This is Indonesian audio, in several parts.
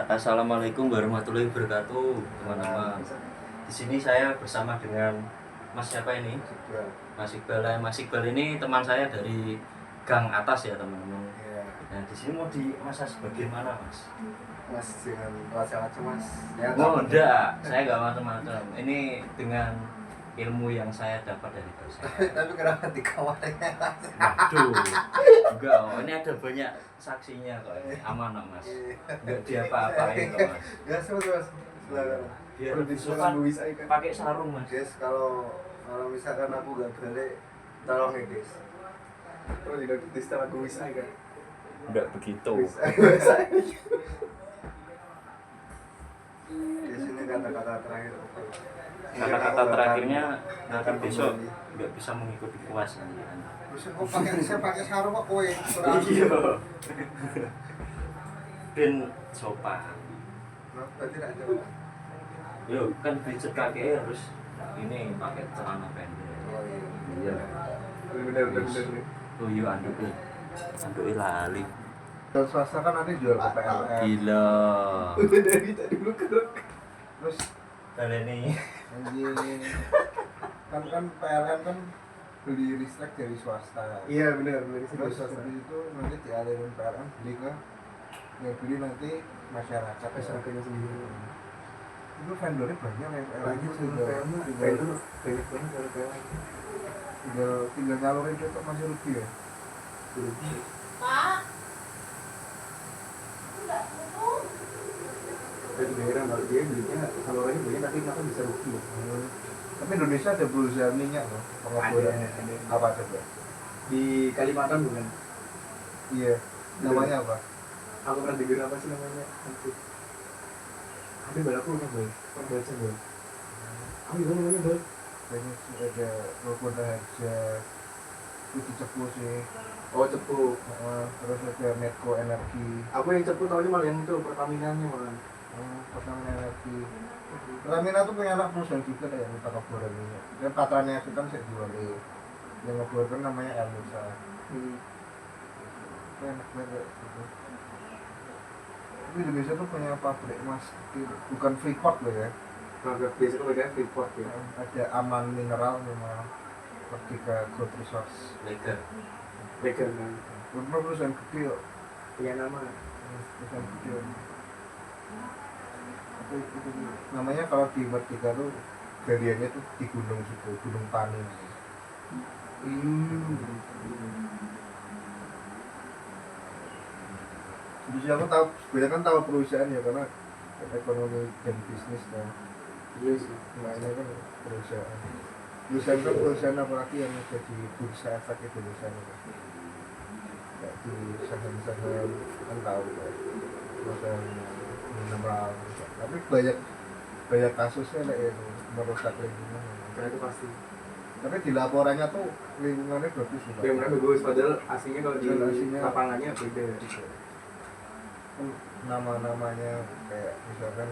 Assalamualaikum warahmatullahi wabarakatuh, teman-teman. Di sini saya bersama dengan Mas siapa ini? Mas Iqbal. Mas Iqbal ini teman saya dari gang atas ya, teman-teman. Nah, di sini mau dimasak bagaimana, Mas? Mas dengan macam-macam Mas. Ya, enggak, saya enggak macam-macam. Ini dengan ilmu yang saya dapat dari dosen. Tapi kenapa di kamarnya? Waduh, enggak, ini ada banyak saksinya kok ini. Aman kok, Mas. Enggak diapa-apain kok, Mas. Enggak Mas. Silakan. Biar kan pakai sarung, Mas. Guys, kalau misalkan aku enggak balik, tolong ya, guys. Terus tidak distal aku bisa kan? Enggak begitu. Di sini kata-kata terakhir. Kata-kata terakhirnya nanti besok nggak bisa mengikuti kelas nanti. Besok kok saya pakai sarung kok kowe. Iya. Ben sopan. Berarti tidak ada. Yo kan pijat kaki harus ini pakai celana pendek. Oh Iya. Benar. Oh iya anduknya lali. Dan swasta kan nanti jual ke PLN. Gila. Udah dari tadi dulu keruk. Terus ini anjing. Kan PLN kan beli listrik dari swasta. Iya benar, beli Terus habis itu nanti dialirin PLN beli ke yang beli nanti masyarakatnya sendiri. Itu vendornya banyak yang PLN Banyak itu juga. tinggal Banyak banget kalau PLN. tinggal nyalurin itu masih rugi ya. Pak, Dari daerah kalau dia belinya kalau orangnya belinya tapi kenapa bisa rugi ya? Tapi Indonesia ada perusahaan minyak loh, pengeboran. Ada. Apa coba? Di Kalimantan bukan? Iya. Namanya apa? Aku pernah dengar apa sih namanya? Nanti. Ada balaku lupa boy. Pernah baca boy. Apa gimana namanya boy? Banyak sih, ada Rukun Raharja, itu Cepu sih. Oh cepu. Terus ada Medco Energi. Aku yang cepu tahunya malah yang itu Pertamina-nya malah. Pertamina Energi. Pertamina tuh punya anak perusahaan juga deh yang kita ngeboran minyak. Dan patrannya itu kan saya jual yang ngeboran namanya Elmusa. Itu enak banget gitu. Tapi Indonesia tuh punya pabrik emas gitu. Bukan Freeport loh ya. Nah, biasanya kalau kayak Freeport ya. Ada Aman Mineral sama Vertika Gold Resource. leger. Legal kan. Bener perusahaan gede kok. Punya nama. Perusahaan gede. Itu namanya kalau di Vertika tuh galiannya tuh di gunung situ, Gunung Tani. Jadi aku tahu, sebenarnya kan tahu perusahaan ya karena ekonomi dan bisnis kan. Iya sih. Namanya kan perusahaan. Perusahaan kan perusahaan apalagi yang jadi bursa efek Indonesia kan. Kayak di saham-saham kan tahu kan. Perusahaan mineral. Tapi banyak kasusnya lah yang merusak lingkungan. Nah itu pasti. Tapi di laporannya tuh lingkungannya bagus sih. Yang benar bagus padahal aslinya kalau di Aslinya lapangannya beda. Kan nama-namanya kayak misalkan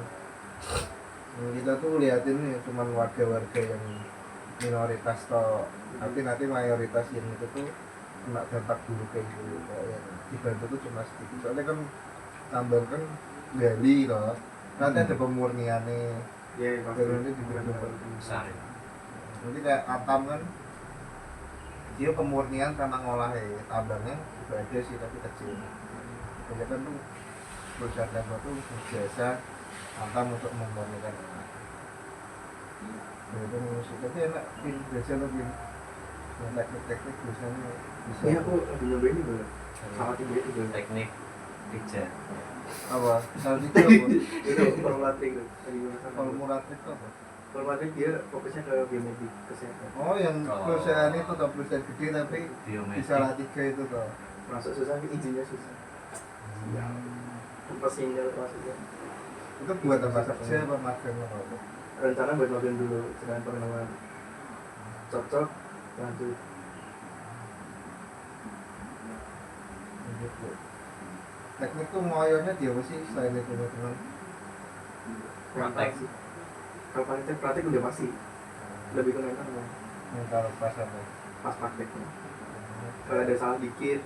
kita tuh liatin nih cuman warga-warga yang minoritas toh, tapi nanti mayoritas yang itu tuh kena dampak buruk kayak gitu. Kayak dibantu tuh cuma sedikit. Soalnya kan tambang kan gali toh, nanti ada pemurniannya. Iya pasti. Baru nanti dibantu Besar. nanti kayak atam kan dia pemurnian sama ngolahnya, tambangnya juga ada sih tapi kecil. Jadi kan tuh perusahaan tambang tuh biasa atam untuk memurnikan. Itu musik tapi enak pin biasa lo pin teknik biasanya bisa. Ini aku lagi nyobain ini boleh. Sama tiga itu boleh. Teknik pijat. Apa? Nanti itu apa? Itu formulating itu. Lagi masak. Formulatif itu apa? Formatif dia fokusnya ke biomedik kesehatan. Oh yang perusahaan itu tuh perusahaan gede tapi di salah tiga itu tuh. Masuk susah, izinnya susah. Tempat sinyal maksudnya. Itu buat apa kerja apa magang apa? Rencana buat magang dulu, sedangkan pengenalan cocok lanjut. Gitu. Teknik tuh ngoyonya dia apa sih selain itu teman-teman? Praktek. sih. Kalau praktek udah pasti. Lebih ke mental kan. Mental pas apa? Pas prakteknya. Kalau ada salah dikit,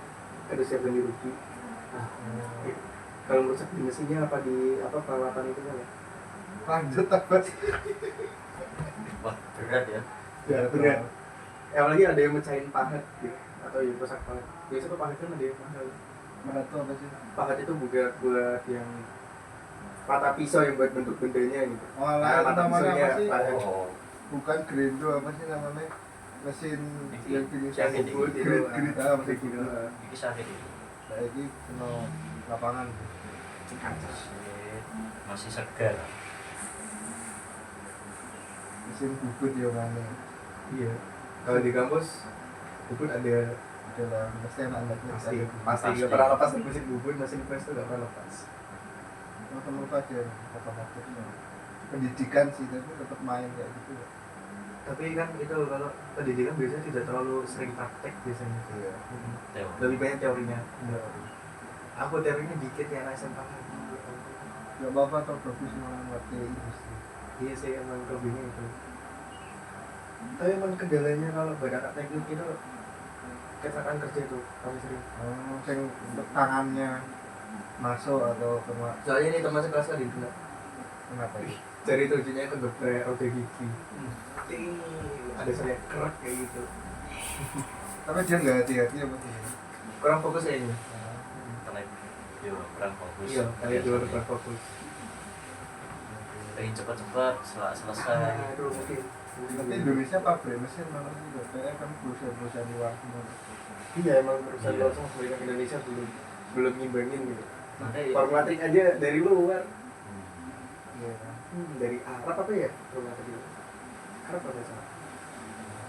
ada siap ganti rugi. Nah, Kalau merusak di mesinnya apa di apa perawatan itu kan ya? Lanjut apa sih? Wah, berat ya. Ya benar. Apalagi ada yang mecahin pahat gitu atau yang rusak pahat. Biasanya pahat kan ada yang mahal. Mana tuh apa sih? Pahat itu buat yang mata pisau yang buat bentuk bendanya gitu. Oh, lah, mata namanya pisaunya apa sih? pahat. Oh, Bukan grindo apa sih namanya? Mesin yang gini Yang bubut itu. grid apa sih gitu. ini sakit itu. Nah, ini kena lapangan. Masih segar. Mesin bubut ya mana? Iya. Kalau di kampus bubut ada Adalah pasti anak-anaknya pasti Pasti. nggak pernah lepas dari mesin bubut, mesin press itu nggak pernah lepas. teman aja otomatisnya pendidikan sih tapi tetap main kayak gitu ya. Tapi kan itu kalau pendidikan biasanya tidak terlalu sering praktek biasanya. Iya. Teori. Lebih banyak teorinya. Aku teorinya dikit ya SMA. Gak apa-apa atau bagus malah ngerti industri. Iya sih emang kelebihannya itu. Tapi emang kendalanya kalau buat anak teknik itu kecelakaan kerja itu kami sering. Oh, yang tangannya masuk atau kena Soalnya ini teman sekelas kan itu kenapa ya? jari tujuhnya kegeprek roda gigi. Ting, ada saya kerak kayak gitu. Tapi dia nggak hati-hati apa sih? Kurang fokus kayaknya. Tenaga. Yo, kurang fokus. Iya, kalian dulu kurang fokus. Pengen cepet-cepet selesai. Aduh mungkin. Tapi Indonesia pabrik mesin mana sih? Kayak kan perusahaan-perusahaan luar semua. Iya emang perusahaan Iya. luar sama pemerintah Indonesia belum ngimbangin gitu. Nanti Formula trik aja dari luar. Iya. Dari Arab apa ya formula trik itu? Arab apa salah?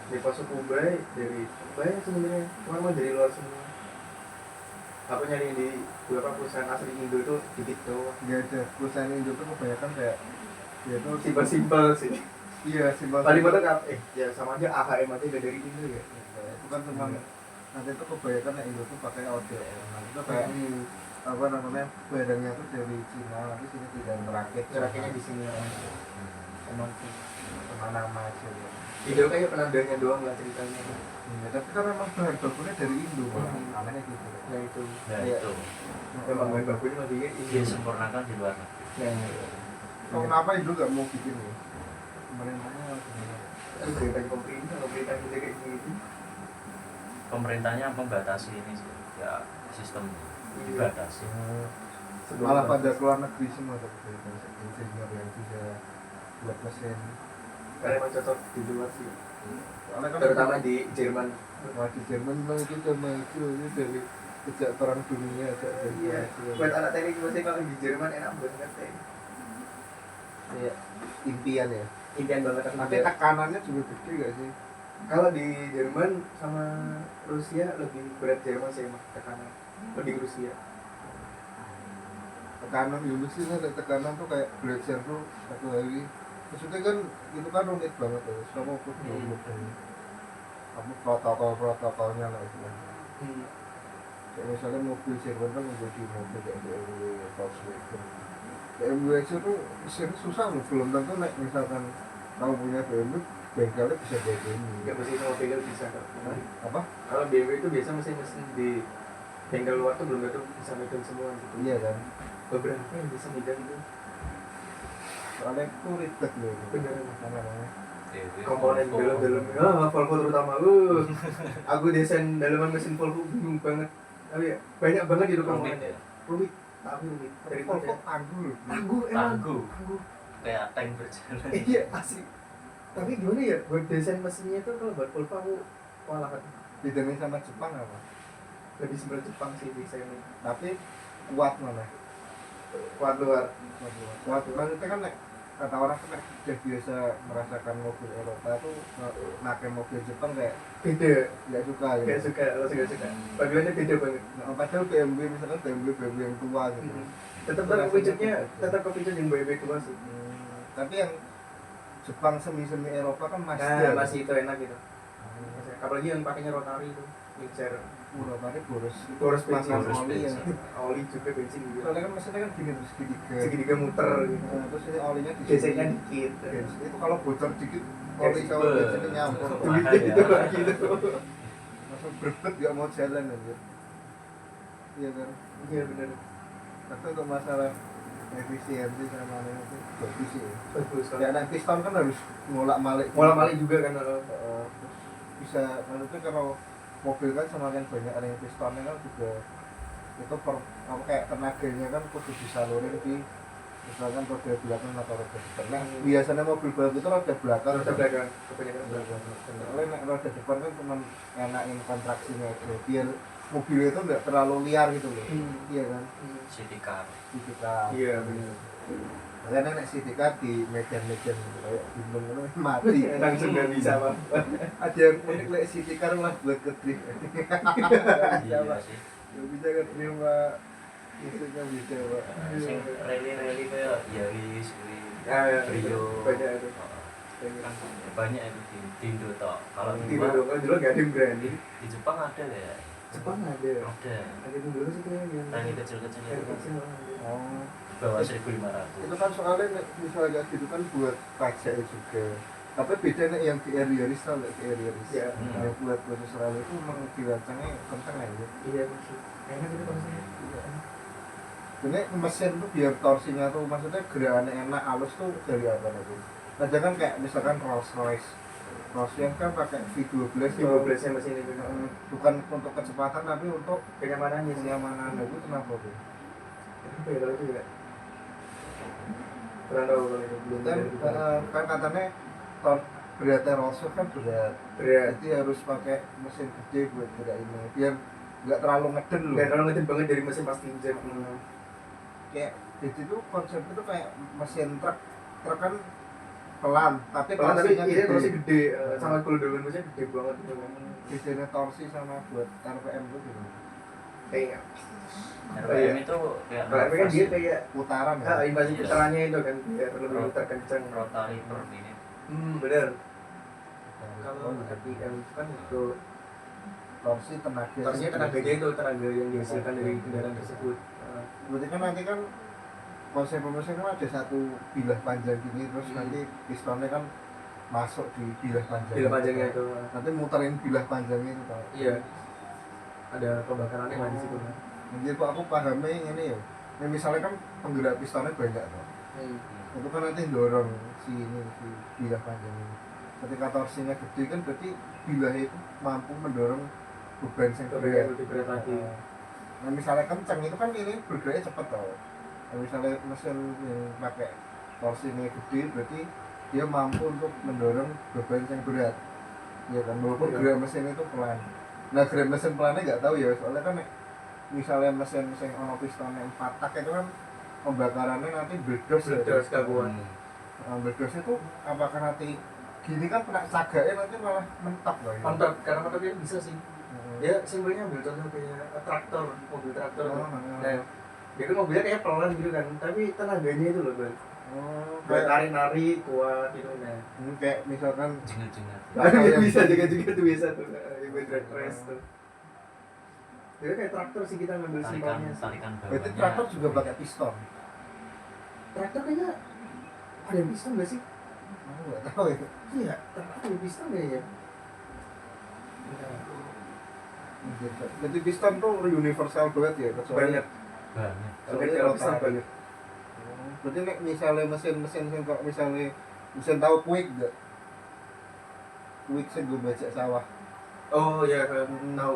Dari Pasok Ubay, dari banyak sebenarnya. Cuma dari luar semua. Aku nyari di beberapa perusahaan asli Indo itu dikit doang. Nggak ada perusahaan Indo tuh kebanyakan kayak ya itu Simpel-simpel sih. iya simpel. Paling bener kan? Ya sama aja AHM aja udah dari Indo ya. Itu kan cuma nanti itu kebanyakan yang Indo tuh pakai ODM. Nah, itu kayak apa namanya barangnya tuh dari Cina tapi sini tidak merakit. Ceraknya di sini emang cuma nama aja. Ya. Indo kayak penandanya doang lah ceritanya. Ya, tapi kan memang bahan bakunya dari Indo, anehnya gitu. Nah itu. Nah Iya. itu Memang bahan bakunya masih Indo. disempurnakan di luar negeri. Nah, Oh, kenapa Indo nggak mau bikin ya? Pemerintahnya gimana? itu berita pemerintah kita kayak gitu. Pemerintahnya membatasi ini sih. Ya sistem dibatasi. Malah pada keluar negeri semua tapi insinyur yang bisa buat mesin. Karena emang cocok di luar sih. Soalnya kan Terutama di Jerman. wah, di Jerman bilang itu udah maju ini dari sejak perang dunia Iya. Buat anak teknik mesin kalau di Jerman enak banget ya. Iya, impian ya. Impian banget aku. Tapi tekanannya juga gede gak sih? Kalau di Jerman sama Rusia lebih berat Jerman sih emang tekanan. Lebih Rusia. Tekanan Indonesia ada tekanan tuh kayak belajar tuh satu hari. Maksudnya kan itu kan rumit banget ya. Kamu ikut kamu protokolnya lah itu. Kayak misalnya mobil Jerman kan menjadi mobil kayak BMW, Volkswagen. BMW aja tuh mesin susah loh, belum tentu naik misalkan kamu punya BMW, bengkelnya bisa kayak gini. Gak mesti sama bengkel bisa kok. Apa? Kalau BMW itu biasa mesin di bengkel luar tuh belum tentu bisa megang semua gitu. Iya kan? Beberapa yang bisa megang itu. Soalnya itu ribet loh. Bener. Namanya. Komponen dalam-dalam Volvo terutama aku desain dalaman mesin Volvo bingung banget. Tapi ya, banyak banget itu Rumit komponennya. ya. Rumit. Tapi rumit. Dari Volvo tangguh loh. Tangguh emang. Tangguh. Kayak tank berjalan. Iya asli. Tapi gimana ya buat desain mesinnya itu kalau buat Volvo aku kewalahan. Bedanya sama Jepang apa? Lebih sebelah Jepang sih desainnya. Tapi kuat mana? Kuat luar. Kuat maksudnya kan nek, kata orang kan nek udah biasa merasakan mobil Eropa tuh pakai mobil Jepang kayak Beda. nggak suka ya. Gak suka, langsung gak suka. Bagiannya beda banget. Nah, padahal BMW misalkan BMW yang tua gitu. Tetap kepicutnya, tetap kepicut yang BMW tua sih. Tapi yang Jepang semi Eropa kan masih Nah, masih itu enak gitu. Apalagi yang pakainya rotary itu, mixer. Eropa ini Boros bensin. makan Boros oli ya. bensin. Oli juga bensin juga. Soalnya kan mesinnya kan gini terus segitiga. Segitiga muter gitu. Nah, terus ini olinya di Geseknya dikit. Itu kalau bocor dikit oli sama Beuh. bensinnya nyampur. Mahal ya. Gitu lagi gitu. Langsung berbet gak mau jalan aja. Iya kan. Iya benar. Tapi untuk masalah efisiensi sama itu bagus sih. bagus kan. Ya anak piston kan harus ngolak-malik juga kan. terus bisa maksudnya kalau mobil kan semakin banyak ada yang pistonnya kan juga itu apa kayak tenaganya kan kudu disalurin di misalkan roda belakang atau roda depan. Nah, biasanya mobil balap itu roda belakang. Roda belakang, kebanyakan belakang. Soalnya nek roda depan kan cuma enakin kontraksinya aja biar mobil itu enggak terlalu liar gitu loh. Iya kan? city car. City car. Iya benar. Makanya nek city car di medan-medan kayak gunung itu mati. Langsung nggak bisa Pak. Ada yang unik lek city car lah buat ke drift. Iya sih. Ya bisa ke drift Pak. Musiknya bisa Pak. Sing rally kayak Yaris, Brio. Banyak itu. Kan banyak itu di Indo toh. Kalau Di di luar dulu kan dulu nggak ada yang berani. di Jepang ada ya. Jepang ada. Ada. Ada yang dulu sih yang Rally kecil-kecil yang itu kecil. Oh. bawah 1.500. Itu kan soalnya nek misalnya gitu kan buat pajak juga. Tapi beda nek yang di Yaris sama di Yaris. Iya. Yang buat khusus rally itu memang dirancangnya kencang aja. Iya masih. Enak itu konsepnya. Ini mesin tuh biar torsinya tuh maksudnya gerakannya enak halus tuh dari apa nanti? Nah jangan kayak misalkan Rolls Royce kan pakai V12 itu 12 yang mesin itu. bukan untuk kecepatan tapi untuk Kenyamanannya sih. kenyamanan. Nah, itu kenapa tuh? Apa ya kalau itu ya? Kurang tahu kalau itu belum Dan ada. kan katanya beratnya Rolls Royce kan berat. Berat. Jadi harus pakai mesin gede buat gerak ini biar nggak terlalu ngeden loh. Dan kalau ngedit banget dari mesin pasti jet. Kayak jadi tuh konsep itu kayak mesin truk kan pelan tapi Kalau tapi torsinya ini gede. torsi gede, sama kalau dengan mesin gede banget gitu kan. Bedanya torsi sama buat RPM itu gitu. Kayak RPM itu kayak kalau kan dia kayak Putaran ya. invasi putarannya itu kan biar lebih terkencang. rotary per menit. Benar. Kalau Kalau RPM kan itu torsi tenaga. torsinya tenaganya itu tenaga yang dihasilkan dari kendaraan tersebut. Berarti kan nanti kan konsep mesin kan ada satu bilah panjang gini terus nanti pistonnya kan masuk di bilah panjang. Bilah panjangnya itu. Nanti muterin bilah panjangnya itu tau. Iya. Ada pembakarannya kan di situ kan. Jadi kok aku pahamnya ini ya. Nah, misalnya kan penggerak pistonnya banyak tuh. Itu kan nanti dorong si bilah panjang ini. Ketika torsinya gede kan berarti bilah itu mampu mendorong beban yang berat. Lebih berat lagi. Nah misalnya kencang itu kan ini bergeraknya cepet tau. Nah, misalnya mesin yang pakai torsinya gede berarti dia mampu untuk mendorong beban yang berat. Ya kan walaupun gerak mesin itu pelan. Nah gerak mesin pelannya nggak tahu ya soalnya kan misalnya mesin ono pistonnya 4 tak itu kan pembakarannya nanti berdos gabungan. Berdos itu apakah nanti gini kan kena cagaknya nanti malah mentok loh ya. Mantap, karena mantapnya bisa sih. Ya simpelnya ambil contoh kayak traktor, mobil traktor. Nah, dia kan mobilnya kayak pelan gitu kan, tapi tenaganya itu loh Bang. Buat nari-nari kuat gitu nah. Kayak misalkan Jengat-jengat. Bisa juga tuh biasa tuh. Buat drag race tuh. Dia kayak traktor sih kita ngambil simpelnya. Tarikan berarti bawahnya. traktor juga pakai piston. Traktor kayaknya ada yang piston nggak sih? Aku nggak tahu ya. Iya, traktor ada piston kayaknya. Jadi piston tuh universal banget ya kecuali Banyak. Banyak. soalnya Kalau piston rotary. banyak. Berarti nek misalnya mesin kok misalnya mesin tahu quick gak? Quick sih gue baca sawah. Oh iya, tahu.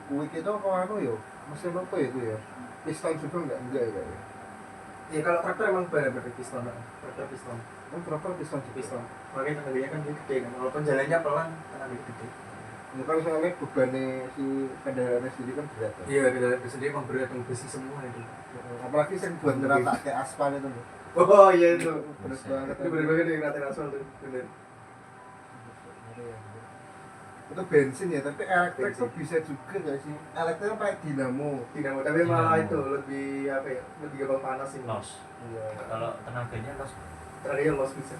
Quick itu apa anu yo? Mesin apa itu ya? Piston juga enggak ya? Ya kalau traktor emang benar-benar piston, traktor piston. Kan berapa piston juga? Piston. Makanya tenaganya kan dia gede kan. Walaupun jalannya pelan, tenaganya gede. Ini kan soalnya bebannya si kendaraannya sendiri kan berat ya? Iya, kendaraan sendiri emang berat, yang besi semua itu. Apalagi yang buat ngerata kayak aspal itu loh. Oh iya itu. Berat banget. Itu bener banget yang ngatain aspal tuh, bener. Itu bensin ya, tapi elektrik Bensin. tuh bisa juga gak sih? Elektrik kan kayak dinamo. Dinamo, tapi malah itu lebih apa ya? Lebih gampang panas ini. Loss. Iya. Kalau tenaganya loss. Tenaganya loss bisa.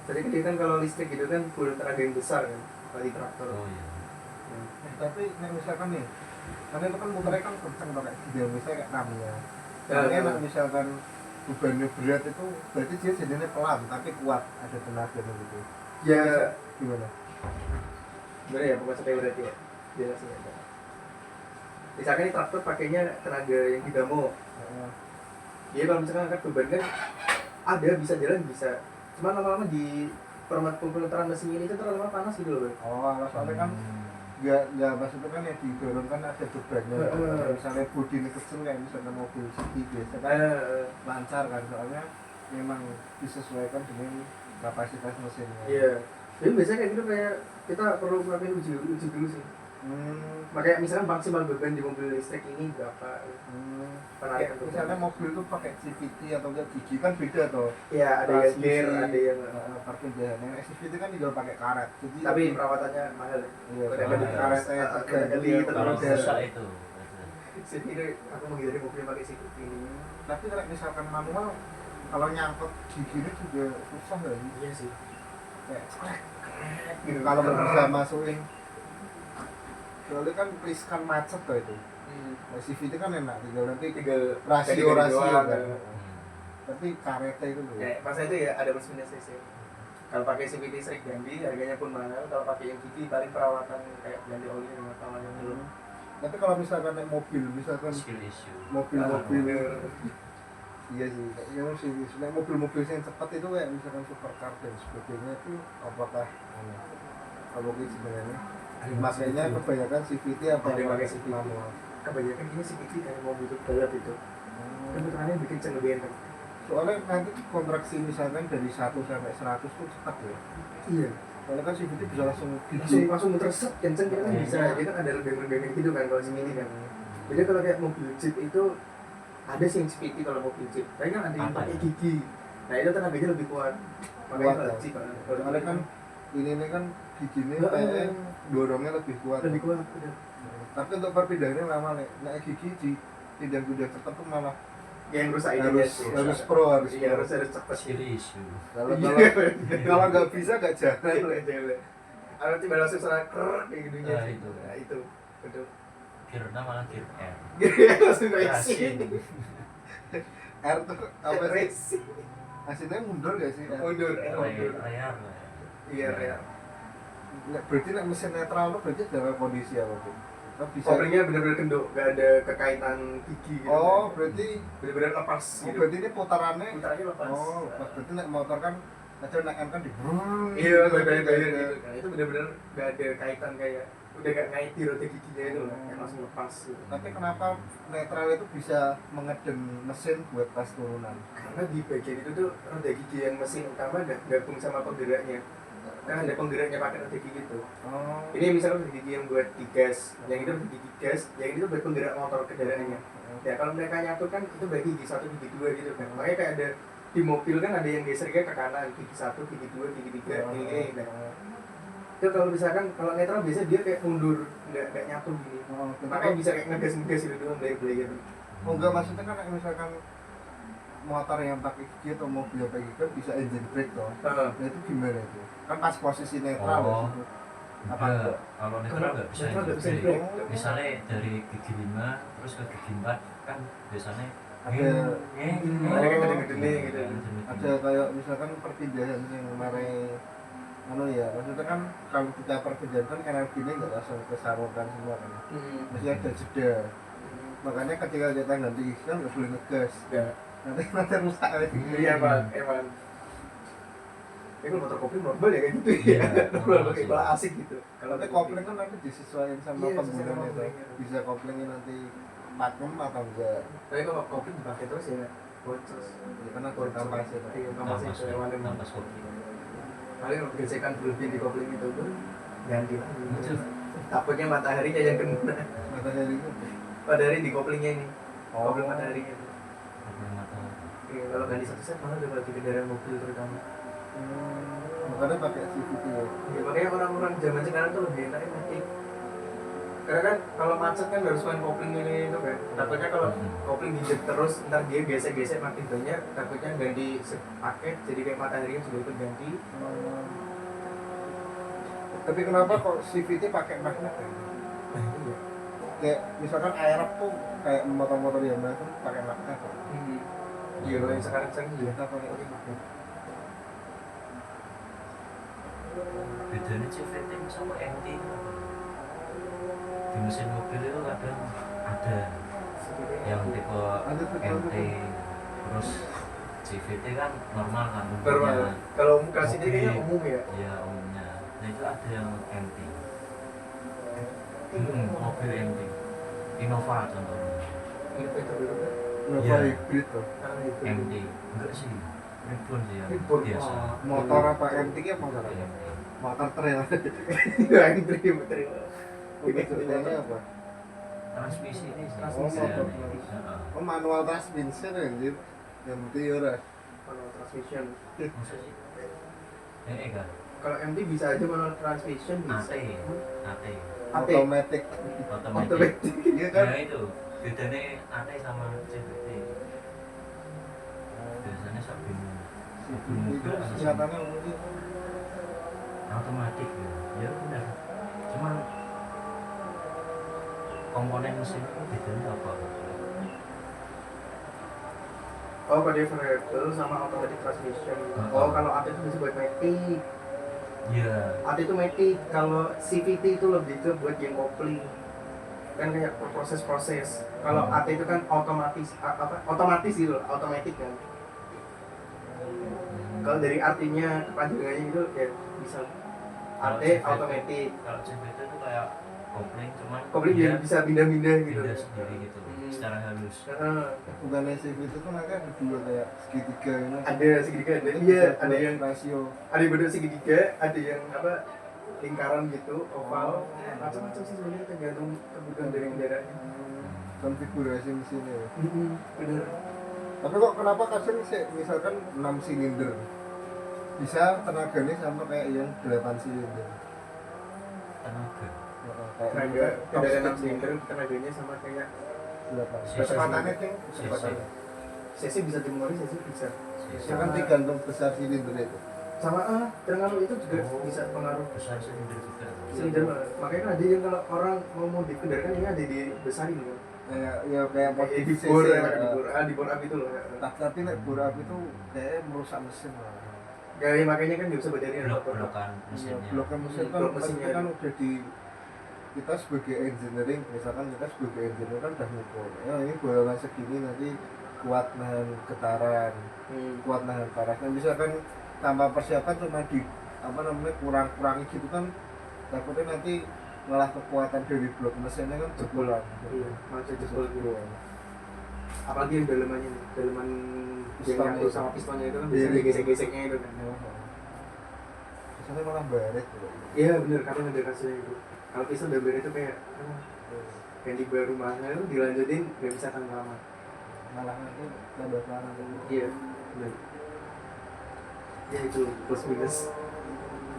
Jadi kan dia kan kalau listrik gitu kan butuh tenaga yang besar kan, kali traktor. Oh iya. Tapi nek misalkan nih, karena itu kan muternya kan kenceng pakai dinamo misalnya kayak Tamiya. Ya, Makanya ya. nek misalkan bebannya berat itu berarti dia jadinya pelan tapi kuat ada tenaga gitu. Ya, Gimana? bener ya, pokoknya sampai berarti ya. Jelas ya. misalkan ini traktor pakainya tenaga yang didamo. Iya kalau misalkan angkat beban kan ada bisa jalan bisa. Cuma lama-lama di pemutaran mesin ini itu terlalu lama panas gitu loh. Oh, soalnya kan nggak maksudnya kan yang didorong kan ada bebannya. Misalnya bodi ini kecil kayak misalnya mobil City biasa kan lancar kan, soalnya memang disesuaikan dengan kapasitas mesinnya. Iya. Jadi biasanya kayak gitu kayak kita perlu melakukan uji dulu sih. Makanya misalkan maksimal beban di mobil listrik ini berapa? Penarikan beban. Misalnya mobil tuh pakai CVT atau enggak gigi kan beda tuh. Iya, ada yang gear, ada yang perpindahan. Yang CVT kan juga pakai karet. Jadi tapi perawatannya mahal. iya, Ada karetnya terganti Terlalu terus. susah itu. Sini aku menghindari mobil yang pakai CVT ini. Tapi kalau misalkan manual, kalau nyangkut gigi ini juga susah nggak sih? Iya sih. Kayak gitu. Kalau nggak bisa masukin, soalnya kan riskan macet tuh itu. Nah, CVT kan enak, tinggal nanti rasio kan. Tapi karetnya itu loh. Kayak masa itu ya ada plus minusnya sih. Kalau pakai CVT sering ganti, harganya pun mahal. Kalau pakai yang gigi paling perawatan kayak ganti oli dan masalahnya belum. Tapi kalau misalkan naik mobil, misalkan Skill issue. mobil iya sih, kayaknya sih naik mobil-mobil yang cepat itu kayak misalkan supercar dan sebagainya itu apakah kalau gitu sebenarnya makanya kebanyakan CVT apa Ada yang pakai CVT. manual. Kebanyakan ini CVT kayak mobil itu balap itu. Kebetulannya bikin ceng lebih enak. Soalnya nanti kontraksi misalkan dari 1 sampai 100 tuh cepat ya. Iya. Soalnya kan CVT bisa langsung Langsung muter set kenceng kita kan bisa. Dia kan ada lebih gitu kan kalau CVT kan. Jadi kalau kayak mobil Jeep itu ada sih yang CVT kalau mobil Jeep. Tapi kan ada yang pakai gigi. Nah itu tenaganya lebih kuat. Makanya Kuat, kalau ya. Jeep soalnya kan ini kan giginya kayak dorongnya lebih kuat. lebih kuat. Bener. Tapi untuk perpindahannya lama nih. Naik gigi di pindah-pindah cepat tuh malah Yang rusak ini harus pro harus iya harus cepet. Skill issue. kalau nggak bisa nggak jalan. Kalau tiba langsung salah krek kayak gitu Nah, itu. Nah itu betul. Gearnya malah gear R. Langsung racing. R tuh apa sih? Racing. Hasilnya mundur gak sih? Mundur. Layar. Iya ya. Berarti nek mesin netral tuh berarti dalam kondisi apa tuh? Bisa. Koplingnya benar-benar kenduk, gak ada kekaitan gigi gitu. Oh, berarti benar-benar lepas oh, gitu. berarti ini putarannya. Putarannya lepas. Oh, lepas. Berarti nek motor kan aja nek M kan di Iya, bayar gitu. Nah, itu benar-benar gak ada kaitan kayak udah gak ngait di roda giginya itu lah, kayak langsung lepas gitu. Tapi kenapa netral itu bisa mengedem mesin buat pas turunan? Karena di bagian itu tuh roda gigi yang mesin utama gabung sama penggeraknya. Kan ada penggeraknya pakai roda gigi itu. Oh. Ini misalnya roda gigi yang buat digas, yang itu roda gigi gas, yang itu buat penggerak motor kendaraannya. Ya kalau mereka nyatu kan itu bagi gigi 1, gigi 2 gitu kan. Makanya kayak ada di mobil kan ada yang gesernya ke kanan, gigi 1, gigi 2, gigi 3, gini. Nah. Itu kalau misalkan kalau netral biasa dia kayak mundur, nggak nyatu gini. Makanya bisa kayak ngegas gitu doang belai gitu. Oh enggak, maksudnya kan misalkan motor yang pakai gigi atau mobil yang pakai gigi kan bisa engine brake toh. Nah itu gimana itu? Kan pas posisi netral Oh. ya situ. Apa enggak? Kalau netral nggak bisa Netral nggak bisa jadi break. misalnya dari gigi 5 terus ke gigi 4 kan biasanya Ada Ada kayak gede-gede gitu. ada kayak misalkan perpindahan yang mare anu ya, maksudnya kan kalau kita perpindahan kan energinya nggak langsung kesalurkan semua kan. Masih ada jeda. Makanya ketika kita ganti gigi kan nggak boleh ngegas. Ya. Nanti rusak lagi. Iya Pak, emang. Ini kalau motor kopling normal ya kayak gitu ya. Iya, Normal normal sih. kayak asik gitu. Tapi kopling kan nanti disesuaikan sama Iya, penggunanya sesuai itu. koplingnya. Bisa koplingnya nanti pakem atau enggak? Tapi kalau kopling dipakai terus ya boncos. Ya, karena ada kampas itu. Iya, kampas itu yang mana Nampas kopi. paling gesekan berlebih di kopling itu pun ganti lagi. Betul. Takutnya mataharinya yang kena. Matahari itu. Matahari di koplingnya ini. Oh. Kopling mataharinya itu. Kopling mata. Iya, kalau ganti satu set malah udah bagi kendaraan mobil terutama. Makanya pakai CVT ya. Ya, makanya orang-orang zaman sekarang tuh lebih enaknya mati. Karena kan kalau macet kan harus main kopling ini itu kan. Takutnya kalau kopling diinjek terus ntar dia gesek-gesek makin banyak. Takutnya ganti sepaket jadi kayak mataharinya juga ikut ganti. Tapi kenapa kok CVT pakai magnet ya? Nah itu ya. Kayak misalkan airap tuh kayak motor-motor yang baru tuh pakai magnet kok. Iya kalau yang sekarang Iya, kita pakai magnet. Bedanya CVT sama MT di mesin mobil itu kadang ada yang tipe Ada tuh, MT, terus CVT kan normal kan normal. umumnya. Kalau kelas ini kayaknya Mobil. umum ya. Iya umumnya. Nah itu ada yang MT. Mobil MT. Innova contohnya. Itu berapa? Nova Iya. hybrid tuh. MT enggak sih. Ribbon sih yang Ribbon. biasa. Motor apa MT nya motor apa? MT. Motor trail. Yang terima. Udah ceritanya apa? Transmisi ini sih. Transmisi. Iya, Transmisi. heeh. Oh manual transmission anjir. Yang penting ora. Manual transmission. Maksud sih? Kan. Kalau MT bisa aja manual transmission bisa. AT. AT. Automatic. Otomatis. Automatic. Iya kan? Ya itu bedanya AT sama CVT. Biasanya sabun Itu singkatannya apa sih? otomatis ya. Ya benar. Cuman komponen mesin itu bedanya apa? Oh, kalau dia variable sama automatic transmission. Oh, kalau AT itu bisa buat matic. Iya. AT itu matic. Kalau CVT itu lebih ke buat yang kopling. Kan kayak proses-proses. Kalau AT itu kan otomatis apa? Otomatis gitu, loh, automatic kan. Kalau dari artinya kepanjangannya itu ya bisa AT automatic. Kalau CVT itu kayak kopling cuman Kopling dia jadi bisa pindah-pindah gitu. pindah sendiri gitu secara halus. Heeh. Bukan CV itu kan ada dua kayak segitiga gitu. Ada segitiga, ada Itu iya, bisa ada buat yang rasio. ada yang bentuk segitiga, ada yang apa lingkaran gitu, oval, macam-macam sih sebenarnya tergantung kebutuhan dari kendaraannya. Konfigurasi mesinnya. Bener. Tapi kok kenapa kadang sih misalkan 6 silinder bisa tenaganya sama kayak yang 8 silinder. Tenaga. Tenaga kendaraan 6 silinder tenaganya sama kayak 8. Sisi. Kecepatannya ting, Sisi. kecepatannya. cc bisa dimulai, cc bisa. Ya kan tergantung besar silinder itu. Sama tergantung itu juga bisa pengaruh Besar silinder juga. silinder banget. Makanya kan ada yang kalau orang mau modif kendaraan ini ada dibesarin kan. Kayak Kayak modif di CC, bor, ya. di bor up itu loh. Tapi nek bor up itu kayaknya merusak mesin lah. Ya makanya kan nggak bisa berdiri Blok-blokan Ya, mesinnya. bloknya mesin kan Blok mesinnya. kan udah di kita sebagai engineering, misalkan kita sebagai engineer kan udah ngukur ya ini bolongan segini nanti kuat nahan getaran, kuat nahan parasnya. Misalkan tanpa persiapan cuma di apa namanya kurang-kurangi gitu kan takutnya nanti malah kekuatan dari blok mesinnya kan jebolan. Iya, macam jebol gitu. Jebol. Apalagi yang dalemannya, daleman yang Pistonnya nyatu itu. sama pistonnya itu kan Iya. bisa gesek-geseknya itu kan. Misalnya malah baret gitu. Iya bener, kadang ada kasusnya itu. Kalau piston udah beres itu kayak ganti baru mahal dilanjutin nggak bisa tahan lama. Malah nanti tambah parah gitu. Iya, bener. Ya itu plus minus.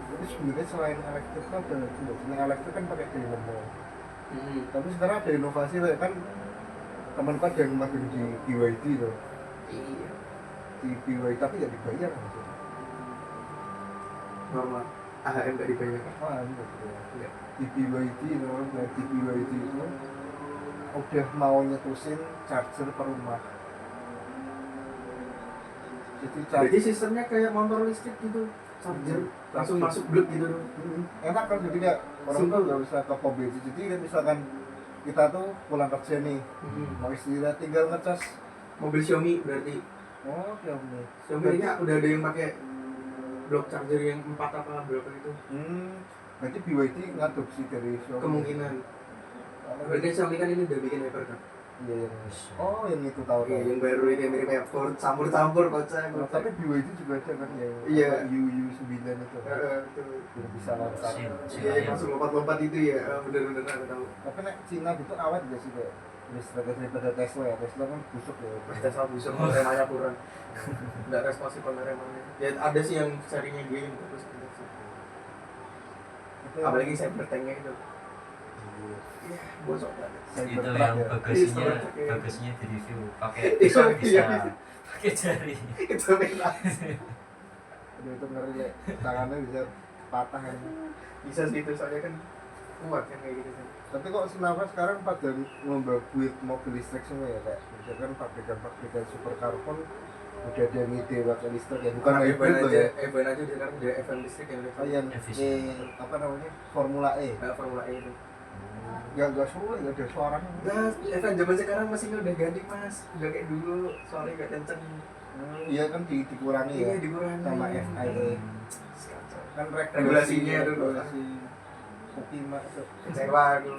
Tapi sebenarnya selain elektrik kan ada juga. Selain elektrik kan pakai dynamo. Tapi sekarang ada inovasi lah kan, temanku ada yang magang di BYD loh, Iya, di BYD tapi nggak dibayar maksudnya. normal. AHM nggak dibayar. Apaan gitu ya? Nggak. Di BYD loh, nah di BYD itu udah mau nyetusin charger per rumah. Jadi Berarti sistemnya kayak motor listrik gitu, charger langsung masuk blok gitu. enak kan, jadi kayak orang tuh nggak usah ke pom bensin. Jadi kan misalkan kita tuh pulang kerja nih, mau istirahat tinggal ngecas. Mobil Xiaomi berarti. Oh ya bener. Xiaomi ini udah ada yang pakai blok charger yang 4 apa berapa itu. Berarti BYD ngadopsi dari Xiaomi. Kemungkinan. Berarti Xiaomi kan ini udah bikin hyper kan? Iya, yang oh yang itu tahu Iya, yang baru ini yang mirip Airport, campur-campur kocak. tapi BYD juga ada kan yang Iya. UU9 itu. Yang bisa loncat. Iya, yang langsung lompat-lompat itu ya. Bener-bener aku tahu. Tapi nek Cina gitu awet gak sih kayak listrik daripada Tesla ya? Tesla kan busuk ya. Tesla busuk, remanya kurang. Nggak responsif sama remanya. Ya ada sih yang serinya dia yang bagus gitu sih. Apalagi Cybertank-nya itu. Iya, bosok banget. Itu Cybertruck yang ya. bagasinya di review pakai Iya, pisau iya. bisa pakai jari. Itu merah. Aduh, itu ngeri ya. Tangannya bisa patah kan. Bisa sih itu soalnya kan kuat kan kayak gitu kan. Tapi kok kenapa sekarang pada buat mobil listrik semua ya kayak misalkan pabrikan supercar pun udah ada yang ide pakai listrik ya, bukan Evan hybrid loh aja, ya. Evan aja sekarang udah Evan listrik yang udah Oh yang Efisien. apa namanya Formula E. Formula E itu. Nggak sulit, nggak ada suaranya. Nah, Evan zaman sekarang mesinnya udah ganti mas, udah kayak dulu, soalnya gak kenceng. Iya kan dikurangi ya. Iya dikurangi. Sama FIA. Kan Regulasinya dulu. regulasi Optima itu. Kecewa aku.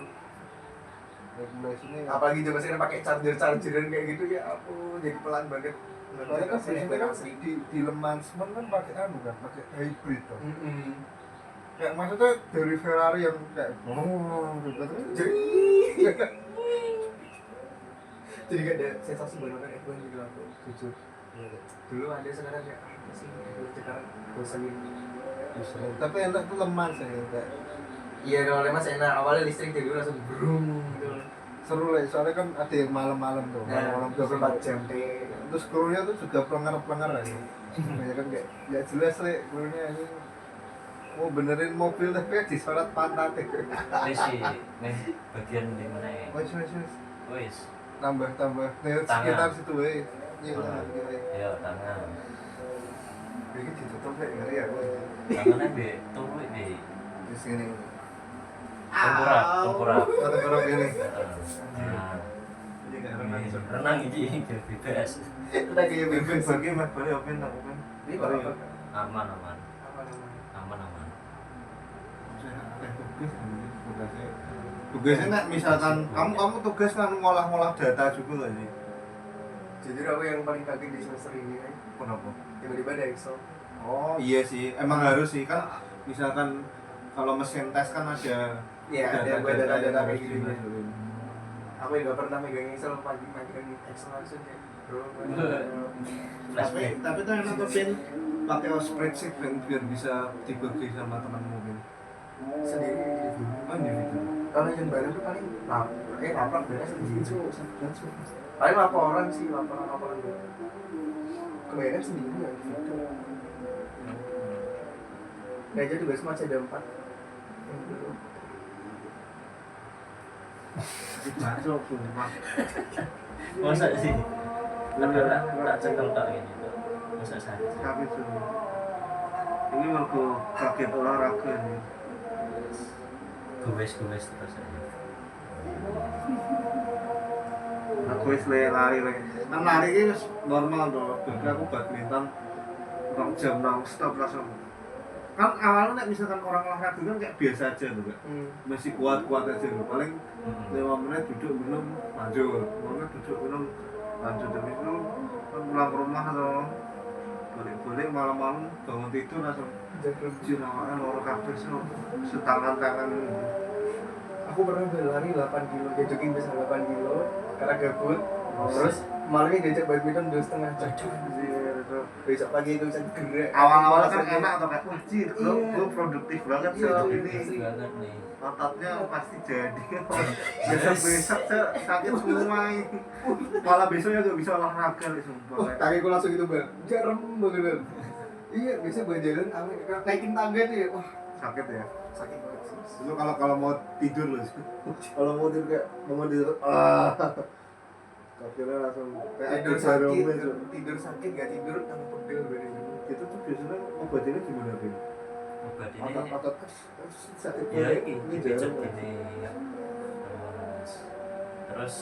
Regulasinya. Apalagi zaman sekarang pakai chargeran kayak gitu ya, aku jadi pelan banget. Soalnya kan biasanya kan di Le Mans kan pakai anu kan, pakai hybrid tuh. Kayak maksudnya dari Ferrari yang kayak gitu. Jadi gak ada sensasi benar-benar F1 gitu aku jujur. Dulu ada, sekarang ya apa sih sekarang bosanin. Tapi enak tuh Le Mans ya kayak. Iya kalau Le Mans enak, awalnya listrik jadi langsung brum gitu. Seru lah, soalnya kan ada yang malam-malam tuh. Malam-malam 24 jam deh. Terus krunya tuh juga plenger-plenger aja. Ya kan kayak nggak jelas le krunya ini. Mau benerin mobil tapi disorot pantat. Ini sih, nih bagian di mana ya? Wes. Wis, Tambah. Nah, Tangan. sekitar situ wes. Iya Oh. tangan gitu. ya tangan. Ini ditutup kayak ngeri aku. Tangannya be turu di Di sini. tengkurap. Ada orang ini. Nah, Ini kayak renang. renang ini bebas. Udah kayak bebek. Bagi mas boleh open tak open. Ini apa? Aman. Apa namanya? Tugasnya nggak misalkan kamu tugas kan ngolah data juga nggak sih? Jujur aku yang paling kaget di semester ini kan, Kenapa? tiba-tiba ada Excel. Oh iya sih, emang harus sih kan. Misalkan kalau mesin tes kan ada Iya, ada buat data yang kayak harus gitu. dimasukin. Aku juga pernah megang Excel, pagi Excel langsung ya. Bro, Tapi tuh enak tuh Pin pakai spreadsheet biar bisa dibagi sama teman mungkin. sendiri gitu. Individu. Kalau yang baru tuh paling laprak beres sendiri. Paling laporan sih, laporan gitu. Kebanyakan sendiri ya gitu. Meja juga masih ada 4. Yang belum. Masuk rumah. Masa sih? Adalah tak cekel tak ini tuh. Masa saya? Tapi semua. Ini aku kaget olahraga nih. Gowes terus aja. Aku wis lari. Kan lari ini wis normal tuh. Jadi aku badminton 2 jam non-stop langsung. Kan awalnya nek misalkan orang olahraga kan kayak biasa aja tuh Kak. Masih kuat aja tuh. Paling 5 menit duduk minum lanjut. 5 menit duduk minum lanjut. Habis itu kan pulang ke rumah atau balik malam-malam bangun tidur langsung jin awalnya loro kabeh setangan-tangan. Aku pernah berlari 8 kilo, dia jogging bisa 8 kilo karena gabut. Terus malamnya diajak badminton 2,5 jam. Besok pagi itu bisa gerak. Awal-awal kan enak atau kayak wah cir, gue produktif banget sih Iya, ini. Asik banget nih. Ototnya pasti jadi. Besok sakit semua. Malah besoknya gak bisa olahraga nih sumpah. Kakiku langsung gitu bang, jarem banget. Iya, biasa gue jalan, naikin tangga tuh ya, wah Sakit ya. sakit banget sih. Lu kalau mau tidur loh. Kalau mau tidur kayak bangun tidur. Akhirnya langsung kayak Tidur jarum sakit, gitu. tidur sakit, gak tidur, tambah pegel badannya. Itu tuh biasanya obatinnya gimana Bin? Obat ini Otot sakit ya banget. ini Ini dipijat jarum. gini. Terus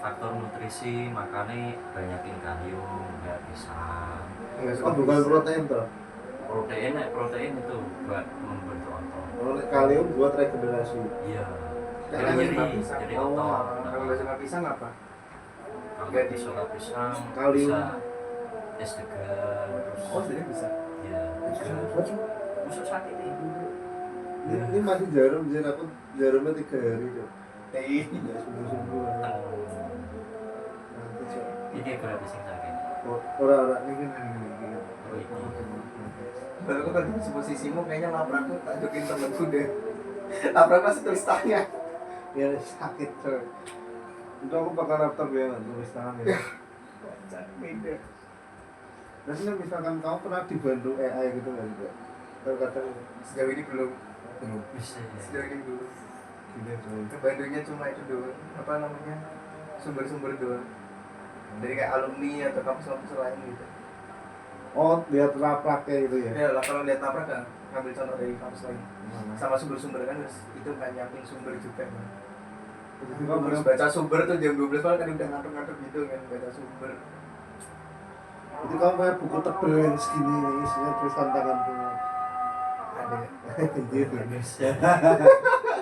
faktor nutrisi makannya banyakin kalium, nggak pisang. Oh bukan protein tuh. Protein itu buat membentuk otot. Kalau kalium buat regenerasi. Iya. Kayak Jadi otot. Kalau nggak suka pisang apa? Kalau nggak suka pisang, Kalium. bisa es degan. Terus Oh, jadi bisa. ya. Busuk sakit itu. Ini masih jarum, jadi aku jarumnya 3 hari tuh. Iya. Ya sungguh-sungguh. Nanti cok. Ini berarti sing sakit. Orang-orang ini kan ini. Oh ini. Baru aku tadi di posisimu kayaknya laprakku tak jokin temenku deh. Laprak masih tulis tangan. Ya sakit coy. Itu aku pakai laptop ya, tulis tangan ya. Beda. Terus ini misalkan kamu pernah dibantu AI gitu nggak juga? Kadang Sejauh ini belum. Bisa. Sejauh ini belum. gini coy. Kebantunya cuma itu doang. Apa namanya? Sumber-sumber doang. Dari kayak alumni atau kampus-kampus lain gitu. Oh lihat lapraknya itu ya. Ya lah kalau lihat laprak kan ngambil contoh dari kampus lain sama sumber-sumber kan itu kan nyamping sumber juga kan. Jadi kamu harus baca sumber tuh jam 12 malam kan udah ngantuk-ngantuk gitu kan baca sumber. Itu kamu kayak buku tebel yang segini isinya tulisan tangan semua. Ada. Indonesia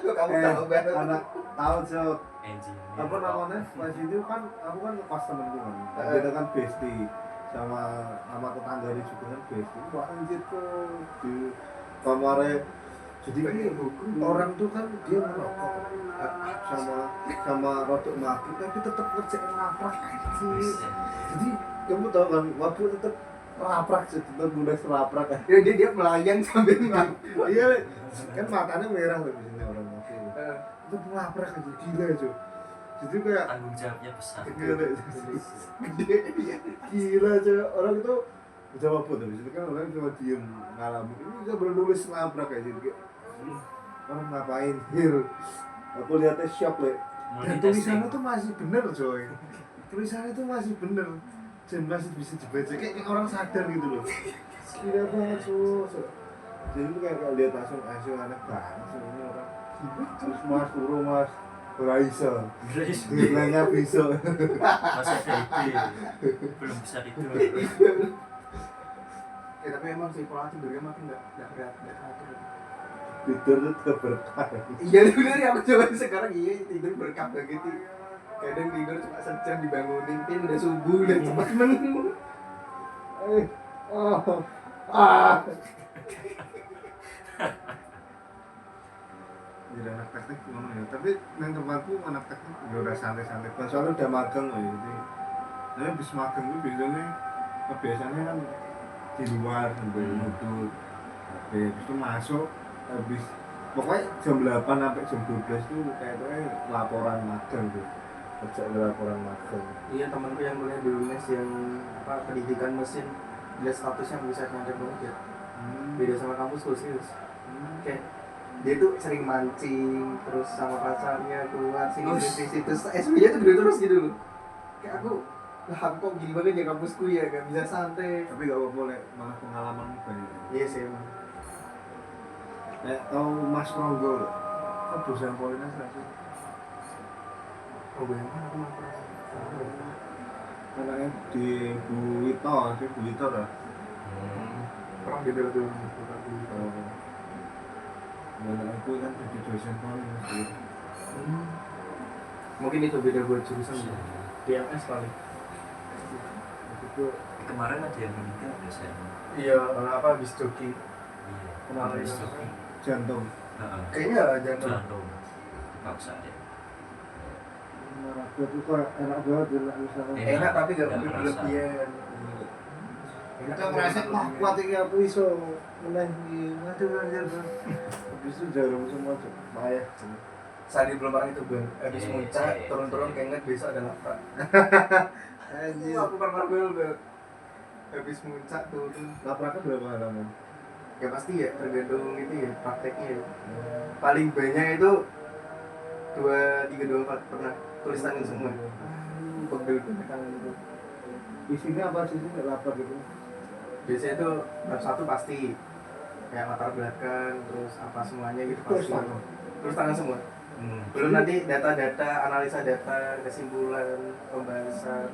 Kok kamu tahu banget? Anak tahu Cok. engineer Apa namanya? Pas itu kan aku kan lepas temenku kan. Kita kan bestie sama tetangganya juga kan bestie. Wah anjir kok di kamarnya. Jadi ini orang tuh kan dia merokok sama rotok mabuk tapi tetap ngerjain laprak anjir. Jadi kamu tahu kan waktu tetap laprak sih, tetap guna selaprak kan. Ya dia melayang sambil ngaku. Iya, kan matanya merah loh biasanya orang mabuk. Tetap laprak aja gila cuy. Jadi kayak tanggung jawabnya besar gila, Gede ya. gila cuy. Orang itu bisa apa tuh? Biasanya kan orang cuma diem ngalamin. Ini bisa nulis selaprak kayak gitu. Orang ngapain? Aku lihatnya shock le. Dan tulisannya tuh masih bener coy. Tulisannya tuh masih bener. Dan masih bisa dibaca kayak orang sadar gitu loh. Gila banget cuy. Jadi itu kayak lihat langsung anak banget sih ini orang. Terus mas turun mas Raisa. Nanya bisa. masih ada ide belum bisa tidur Tapi emang sih pola tidurnya makin nggak berat, nggak teratur. Tidur tuh berkah. Iya bener ya aku coba sekarang iya tidur berkah begitu. Kadang tidur cuma sejam dibangunin pin udah subuh udah cepet men. Jadi anak teknik gimana ya? Tapi yang tempatku anak teknik udah santai-santai. Kan soalnya udah magang loh jadi. Tapi habis magang itu biasanya kebiasaannya kan di luar sambil nudur. Habis itu masuk habis pokoknya jam 8 sampai jam 12 itu kayak laporan magang tuh. Kerja laporan magang. Iya temanku yang kuliah di UNES yang pendidikan mesin dia statusnya bisa nyadar banget ya. Beda sama kampus khusus. Kayak dia tuh sering mancing terus sama pacarnya keluar sini di situ SB-nya tuh terus gitu loh. Kayak aku kok gini banget ya kampusku ya gak bisa santai. Tapi gak apa-apa malah pengalaman banyak. Iya sih emang. Tahu Mas Ronggo kok dosen Polines gak sih? Oh bayangkan aku nggak pernah. Anaknya di Bu Wito sih, Bu Wito lah. Pernah beda tuh. Mana aku kan jadi dosen Polines gitu. Mungkin itu beda buat jurusan ya. DMS paling. Itu kemarin ada yang meninggal biasanya Iya, apa habis jogging. iya Kenapa habis itu? jogging. jantung. Kayaknya jangan. jantung paksa deh Marabut itu kok enak banget ya misalnya. Enak tapi gak Nggak berlebihan. Kita ngerasa wah kuat ini aku iso menangi. Waduh anjir. Habis itu jarum semua tuh payah. Sandi belum pernah itu bang. Habis Iya, muncak iya. turun-turun keinget besok ada laprak. Anjir. Aku pernah bang. Habis muncak turun. Lapraknya berapa halaman? Ya pasti ya tergantung itu ya prakteknya ya. Paling banyak itu 2, 3, 2, 4 pernah tulis tangan semua. Pegel tangan itu. Isinya apa sih ini laprak itu? Biasanya itu bab 1 pasti kayak latar belakang terus apa semuanya gitu Terus pasti. tangan. Terus tangan semua. Belum nanti data-data, analisa data, kesimpulan, pembahasan.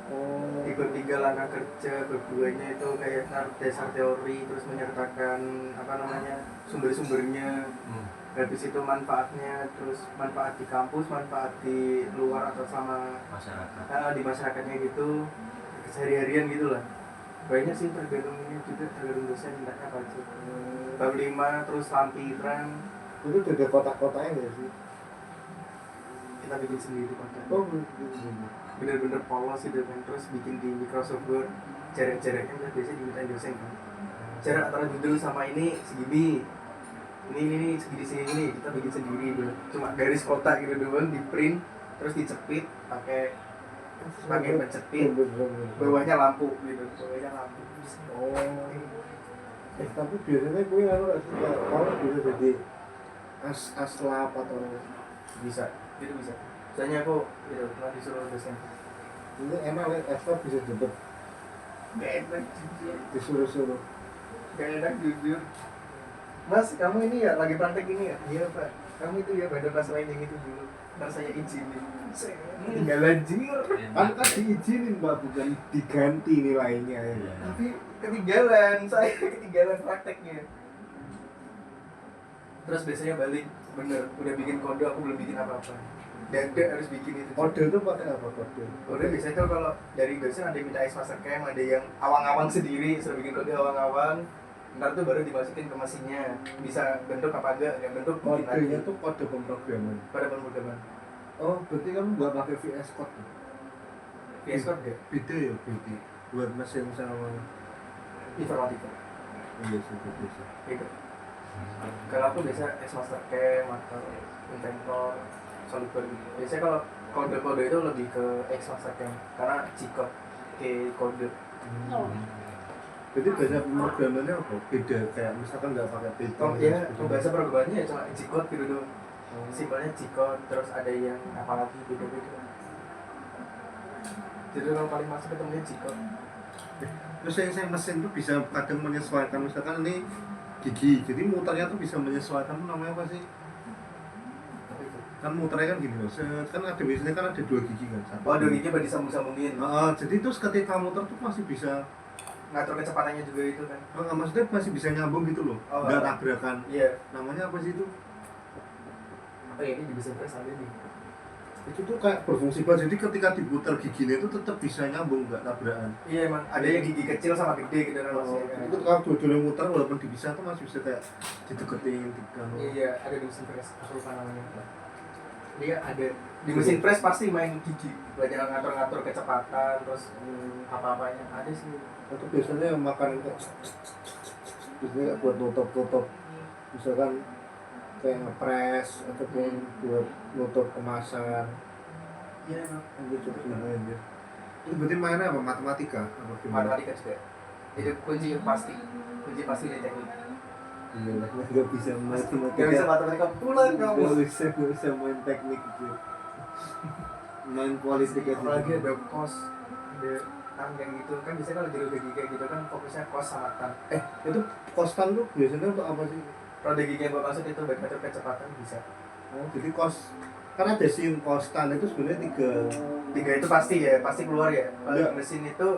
Oh. Ikut 3 langkah kerja, berduanya itu kayak dasar teori, terus menyertakan apa namanya sumber-sumbernya, habis itu manfaatnya, terus manfaat di kampus, manfaat di luar atau sama masyarakat di masyarakatnya gitu, kesehari-harian gitu lah. Banyak sih tergantung ini juga tergantung dosen mintanya apa aja. Bab 5 terus lampiran Itu udah ada kotak-kotaknya nggak sih? kita bikin sendiri konten. Oh, begini. Bener-bener polos gitu kan, terus bikin di Microsoft Word, jarak-jaraknya udah biasanya dimintain dosen kan. Jarak antara judul sama ini segini, ini segini kita bikin sendiri bro. Cuma garis kotak gitu doang di print, terus dicepit pakai pencepit, bawahnya lampu gitu, bawahnya lampu. Oh. Tapi biasanya gue nggak sih kalau bisa jadi aslap atau Bisa, itu bisa. Soalnya aku gitu pernah disuruh dosen. ini enak lah aslap bisa cepet Gak enak jujur, disuruh-suruh. gak enak jujur. Mas, kamu ini ya lagi praktek ini ya? Iya Pak. Kamu itu ya bandar kelas lain yang itu dulu. Ntar saya izinin. Tinggalan jir. Kan diizinin Pak, bukan diganti nilainya ya. Iya. Tapi ketinggalan, saya ketinggalan prakteknya. Terus biasanya balik, bener, udah bikin kode aku belum bikin apa-apa. Dada harus bikin itu. Kode itu pakai apa kode? Kode biasanya tuh kalau dari dosen ada yang minta ice master cam, ada yang awang-awang sendiri, suruh bikin kode awang-awang. Ntar tuh baru dimasukin ke mesinnya, bisa bentuk apa enggak, yang bentuk bikin lagi. Kodenya tuh kode pemrograman. Pada pemrograman. Oh, berarti kamu nggak pakai VS Code? Ya? VS Code ya? Beda ya, beda. Buat mesin sama Informatika. iya sih, beda sih. Gitu. Kalau aku biasa ice master cam atau Inventor, SolidWorks gitu. Biasanya kalau kode-kode itu lebih ke ice master cam, karena G-code, kayak kode. Jadi bahasa pemrogramannya apa? Beda, kayak misalkan nggak pakai Python. Kalau ya, bahasa programnya ya cuma G-code gitu doang. Simpelnya G-code, terus ada yang apalagi beda-beda. Jadi kalau paling masuk ketemunya G-code. Terus yang mesin tuh bisa kadang menyesuaikan, misalkan ini gigi, jadi muternya tuh bisa menyesuaikan, namanya apa sih? Apa itu? Kan muternya kan gini loh, kan ada biasanya kan ada 2 gigi kan. Satu. Oh, 2 gigi pada disambung-sambungin. Jadi terus ketika muter tuh masih bisa, Ngatur kecepatannya juga itu kan. maksudnya masih bisa nyambung gitu loh, Oh, nggak tabrakan. Iya. Namanya apa sih itu? Apa ya, ini di mesin press ada nih. Itu tuh kayak berfungsi banget, jadi ketika diputar giginya itu tetap bisa nyambung, nggak tabrakan. Iya emang, ada yang gigi kecil sama gede gitu kan maksudnya. Itu kalau dua-duanya muter walaupun dipisah tuh masih bisa kayak dideketin, Iya, ada di mesin press, aku lupa namanya. Dia ada di mesin press pasti main gigi, belajar ngatur-ngatur kecepatan, terus apa-apanya ada sih. Itu biasanya yang makan itu biasanya buat nutup misalkan kayak ngepres ataupun buat nutup kemasan. Iya emang. Itu cukup lumayan ya. Itu berarti mainnya apa? Matematika? Apa gimana? Matematika juga. Jadi kunci pasti di teknik. Iya, nggak bisa matematika. Gak bisa matematika pulang kamu. Nggak bisa main teknik itu. Main politik aja. Apalagi ada kos, ada tan kayak gitu kan biasanya kalau jadi gigi kayak gitu kan fokusnya kos sama tan. Itu kostan tuh biasanya untuk apa sih? Kalau gigi yang gue maksud itu buat ngatur kecepatan bisa. Oh, jadi kan ada SIM kostan itu sebenarnya 3 itu pasti ya, pasti keluar ya. Kalau Iya. mesin itu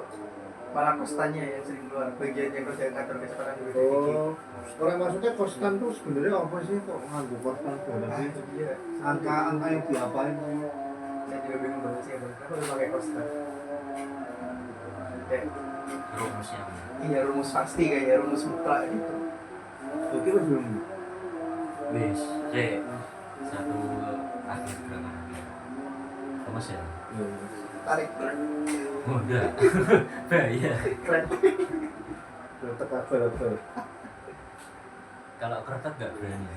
malah kostannya yang sering keluar. Bagian yang kerja ngatur kecepatan juga gigi. Oh, orang maksudnya kostan tuh sebenarnya apa sih kok nganggo kostan sebenarnya sih? Itu dia. Angka yang diapain? Saya juga bingung banget sih ya, kenapa lu pakai kostan? Kayak, Rumusnya. iya rumus pasti kayaknya, rumus mutlak gitu. Oke, belum. Wis, cek. Satu akhir berapa? Thomas ya? Tarik. Oh, enggak. Bahaya. Keren. Betul. Kalau kertas nggak berani.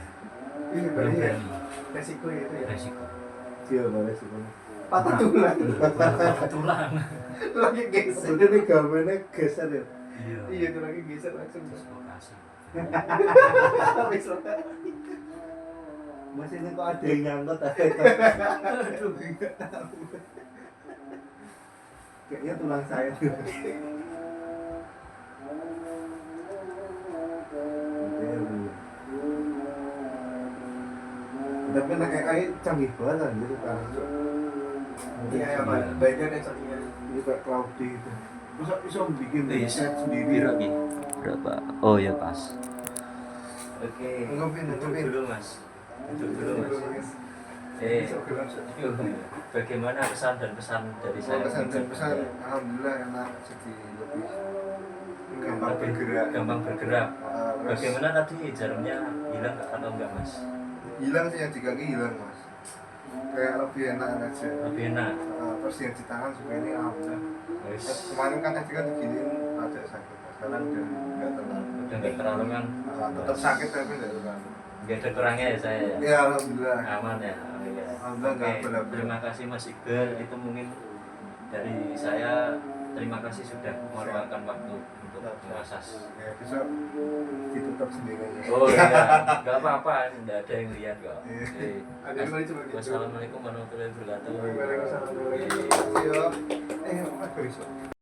Iya, Belum berarti ya. berani. Resiko itu ya. Resiko. Iya, boleh sih. Patah tulang. Tulang. Lagi geser. Udah nih gambarnya geser ya. Iya. Iya, tuh lagi geser langsung. Dislokasi. Habis lo. Mas ini kok ada yang nyangkut Aduh. kayaknya tulang saya tuh. Tapi anak AI canggih banget gitu kan. Iya, ya, Pak. Banyak yang sakitnya. Ini kayak cloudy gitu. Bisa bikin set sendiri. Berapa? Oh ya pas. Oke. Ngopin. Duduk dulu mas. Duduk dulu mas. Bagaimana pesan dan pesan dari saya? Pesan alhamdulillah enak, jadi lebih gampang bergerak. Gampang bergerak. Terus Bagaimana tadi jarumnya hilang atau enggak mas? hilang sih, yang di kaki hilang mas, kayak lebih enak aja. Lebih enak. Terus yang di tangan juga ini alhamdulillah. Wis. Kemarin kan tadi kan diginiin agak sakit, sekarang udah nggak terlalu. Udah nggak terlalu kan? Tetap sakit tapi nggak terlalu. Nggak ada kurangnya ya saya. Ya? Ya alhamdulillah. Aman ya. Oh, iya. Alhamdulillah nggak Oke, benar-benar. terima kasih Mas Iqbal. Itu mungkin dari saya. Terima kasih sudah meluangkan waktu untuk mengasas. Ya bisa ditutup sendiri aja. Oh iya, nggak apa-apa, nggak ada yang lihat kok. Iya. Oke. Ada yang lain cuma gitu. Wassalamualaikum warahmatullahi wabarakatuh. Waalaikumsalam. Siap. Apa besok?